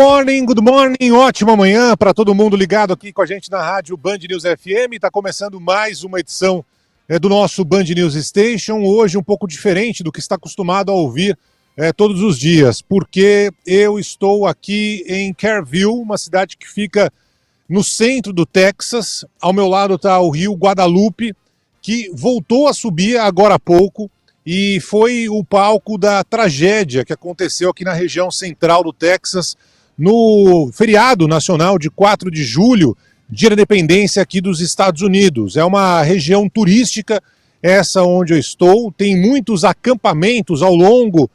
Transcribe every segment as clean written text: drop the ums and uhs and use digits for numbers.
good morning, ótima manhã para todo mundo ligado aqui com a gente na rádio Band News FM. Está começando mais uma edição do nosso Band News Station, hoje um pouco diferente do que está acostumado a ouvir todos os dias, porque eu estou aqui em Kerrville, uma cidade que fica no centro do Texas. Ao meu lado está o rio Guadalupe, que voltou a subir agora há pouco, e foi o palco da tragédia que aconteceu aqui na região central do Texas, no feriado nacional de 4 de julho, dia da independência aqui dos Estados Unidos. É uma região turística, essa onde eu estou, tem muitos acampamentos ao longo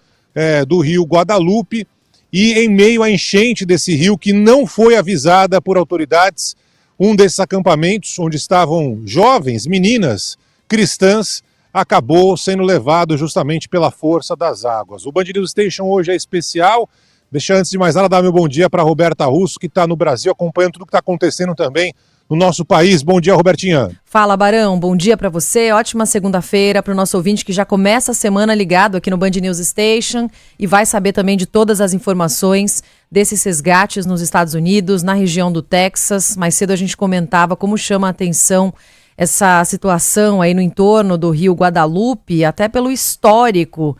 do rio Guadalupe, e em meio à enchente desse rio, que não foi avisada por autoridades, um desses acampamentos, onde estavam jovens, meninas, cristãs, acabou sendo levado justamente pela força das águas. O Band News Station hoje é especial. Deixa, antes de mais nada, dar meu bom dia para a Roberta Russo, que está no Brasil, acompanhando tudo que está acontecendo também no nosso país. Bom dia, Robertinha. Fala, Barão. Bom dia para você. Ótima segunda-feira para o nosso ouvinte que já começa a semana ligado aqui no Band News Station e vai saber também de todas as informações desses resgates nos Estados Unidos, na região do Texas. Mais cedo a gente comentava como chama a atenção essa situação aí no entorno do rio Guadalupe, até pelo histórico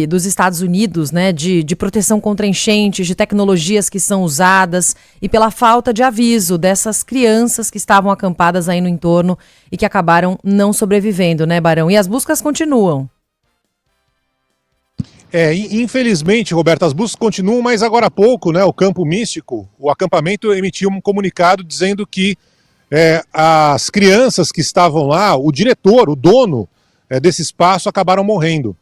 dos Estados Unidos, né, de proteção contra enchentes, de tecnologias que são usadas e pela falta de aviso dessas crianças que estavam acampadas aí no entorno e que acabaram não sobrevivendo, né, Barão? E as buscas continuam. Infelizmente, Roberto, as buscas continuam, mas agora há pouco, né, o Campo Místico, o acampamento emitiu um comunicado dizendo que as crianças que estavam lá, o diretor, o dono desse espaço, acabaram morrendo.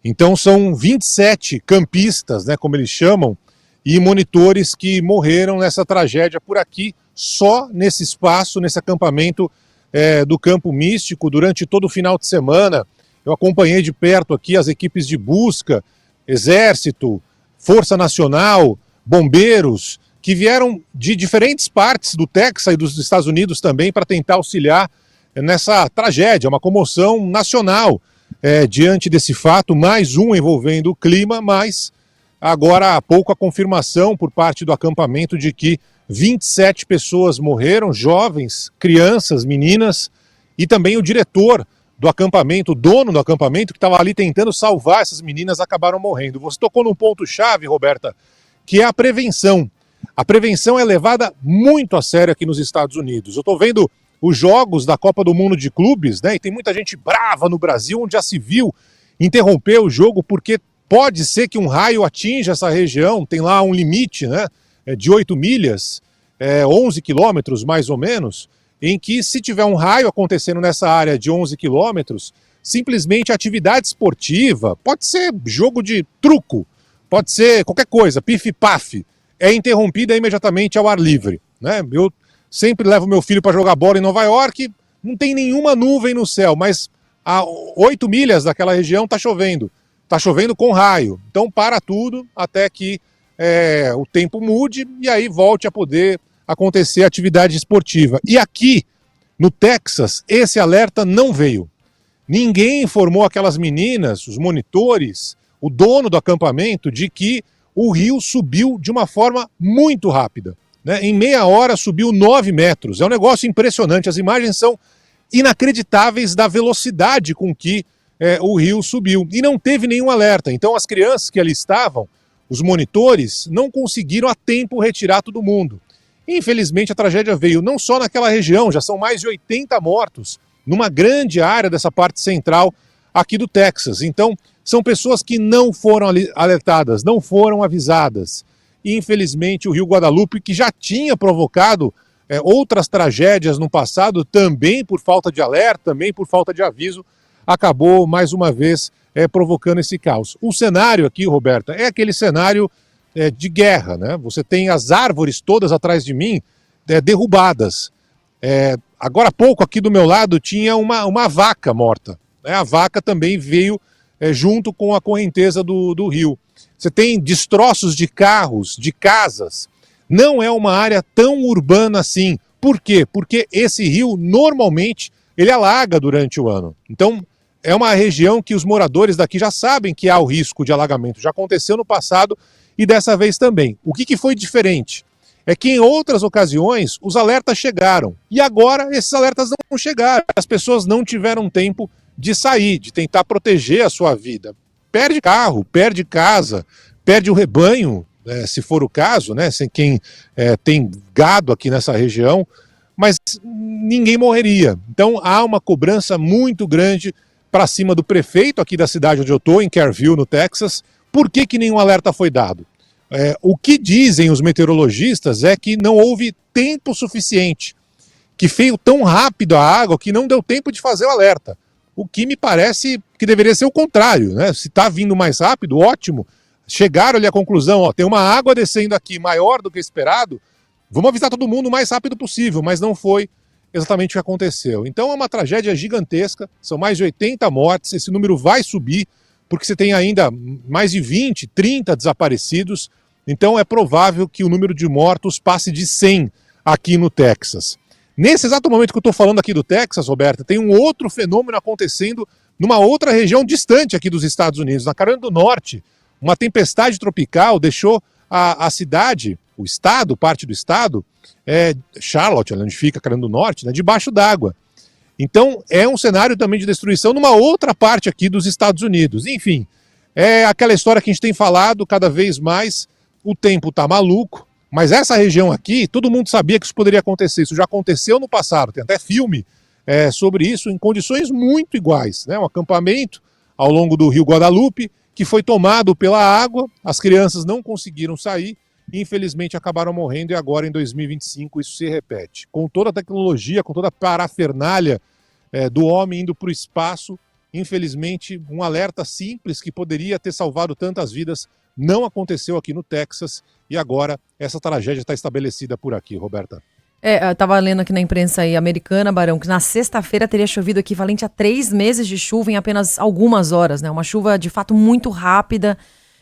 Então são 27 campistas, né, como eles chamam, e monitores que morreram nessa tragédia por aqui, só nesse espaço, nesse acampamento do Campo Místico, durante todo o final de semana. Eu acompanhei de perto aqui as equipes de busca, Exército, Força Nacional, bombeiros, que vieram de diferentes partes do Texas e dos Estados Unidos também para tentar auxiliar nessa tragédia, uma comoção nacional diante desse fato, mais um envolvendo o clima, mas agora há pouco a confirmação por parte do acampamento de que 27 pessoas morreram, jovens, crianças, meninas, e também o diretor do acampamento, o dono do acampamento, que estava ali tentando salvar essas meninas, acabaram morrendo. Você tocou num ponto-chave, Roberta, que é a prevenção. A prevenção é levada muito a sério aqui nos Estados Unidos. Eu estou vendo os jogos da Copa do Mundo de Clubes, né? E tem muita gente brava no Brasil, onde já se viu interromper o jogo porque pode ser que um raio atinja essa região. Tem lá um limite, né? De 8 milhas, 11 quilômetros mais ou menos, em que se tiver um raio acontecendo nessa área de 11 quilômetros, simplesmente atividade esportiva, pode ser jogo de truco, pode ser qualquer coisa, pif-paf, é interrompida imediatamente ao ar livre, né? Eu sempre levo meu filho para jogar bola em Nova York, não tem nenhuma nuvem no céu, mas a 8 milhas daquela região está chovendo com raio. Então para tudo até que o tempo mude e aí volte a poder acontecer atividade esportiva. E aqui no Texas esse alerta não veio. Ninguém informou aquelas meninas, os monitores, o dono do acampamento, de que o rio subiu de uma forma muito rápida, né? Em meia hora subiu 9 metros. É um negócio impressionante. As imagens são inacreditáveis da velocidade com que o rio subiu. E não teve nenhum alerta. Então as crianças que ali estavam, os monitores, não conseguiram a tempo retirar todo mundo. Infelizmente a tragédia veio não só naquela região, já são mais de 80 mortos numa grande área dessa parte central aqui do Texas. Então são pessoas que não foram alertadas, não foram avisadas. E, infelizmente, o rio Guadalupe, que já tinha provocado outras tragédias no passado, também por falta de alerta, também por falta de aviso, acabou, mais uma vez, provocando esse caos. O cenário aqui, Roberta, é aquele cenário de guerra, né? Você tem as árvores todas atrás de mim derrubadas. Agora há pouco, aqui do meu lado, tinha uma vaca morta, né? A vaca também veio junto com a correnteza do rio. Você tem destroços de carros, de casas. Não é uma área tão urbana assim. Por quê? Porque esse rio, normalmente, ele alaga durante o ano. Então, é uma região que os moradores daqui já sabem que há o risco de alagamento. Já aconteceu no passado e dessa vez também. O que foi diferente? É que em outras ocasiões os alertas chegaram e agora esses alertas não chegaram. As pessoas não tiveram tempo de sair, de tentar proteger a sua vida. Perde carro, perde casa, perde o rebanho, se for o caso, né? Sem quem tem gado aqui nessa região, mas ninguém morreria. Então há uma cobrança muito grande para cima do prefeito aqui da cidade onde eu estou, em Kerrville, no Texas. Por que nenhum alerta foi dado? O que dizem os meteorologistas é que não houve tempo suficiente, que veio tão rápido a água que não deu tempo de fazer o alerta. O que me parece que deveria ser o contrário, né? Se está vindo mais rápido, ótimo. Chegaram ali à conclusão, ó, tem uma água descendo aqui maior do que esperado, vamos avisar todo mundo o mais rápido possível, mas não foi exatamente o que aconteceu. Então é uma tragédia gigantesca, são mais de 80 mortes, esse número vai subir, porque você tem ainda mais de 20, 30 desaparecidos, então é provável que o número de mortos passe de 100 aqui no Texas. Nesse exato momento que eu estou falando aqui do Texas, Roberta, tem um outro fenômeno acontecendo numa outra região distante aqui dos Estados Unidos, na Carolina do Norte. Uma tempestade tropical deixou a cidade, o estado, parte do estado, Charlotte, onde fica a Carolina do Norte, né, debaixo d'água. Então é um cenário também de destruição numa outra parte aqui dos Estados Unidos. Enfim, é aquela história que a gente tem falado cada vez mais, o tempo está maluco, mas essa região aqui, todo mundo sabia que isso poderia acontecer, isso já aconteceu no passado, tem até filme sobre isso em condições muito iguais, né? Um acampamento ao longo do rio Guadalupe, que foi tomado pela água, as crianças não conseguiram sair, e infelizmente acabaram morrendo, e agora em 2025 isso se repete. Com toda a tecnologia, com toda a parafernália do homem indo para o espaço, infelizmente um alerta simples que poderia ter salvado tantas vidas não aconteceu aqui no Texas, e agora essa tragédia está estabelecida por aqui, Roberta. Eu tava lendo aqui na imprensa aí americana, Barão, que na sexta-feira teria chovido equivalente a 3 meses de chuva em apenas algumas horas, né? Uma chuva de fato muito rápida,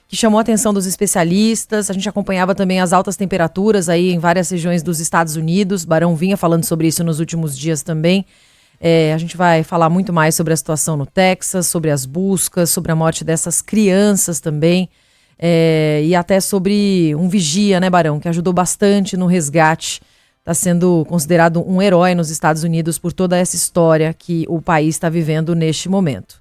que chamou a atenção dos especialistas. A gente acompanhava também as altas temperaturas aí em várias regiões dos Estados Unidos. Barão vinha falando sobre isso nos últimos dias também. A gente vai falar muito mais sobre a situação no Texas, sobre as buscas, sobre a morte dessas crianças também. E até sobre um vigia, né, Barão, que ajudou bastante no resgate. Está sendo considerado um herói nos Estados Unidos por toda essa história que o país está vivendo neste momento.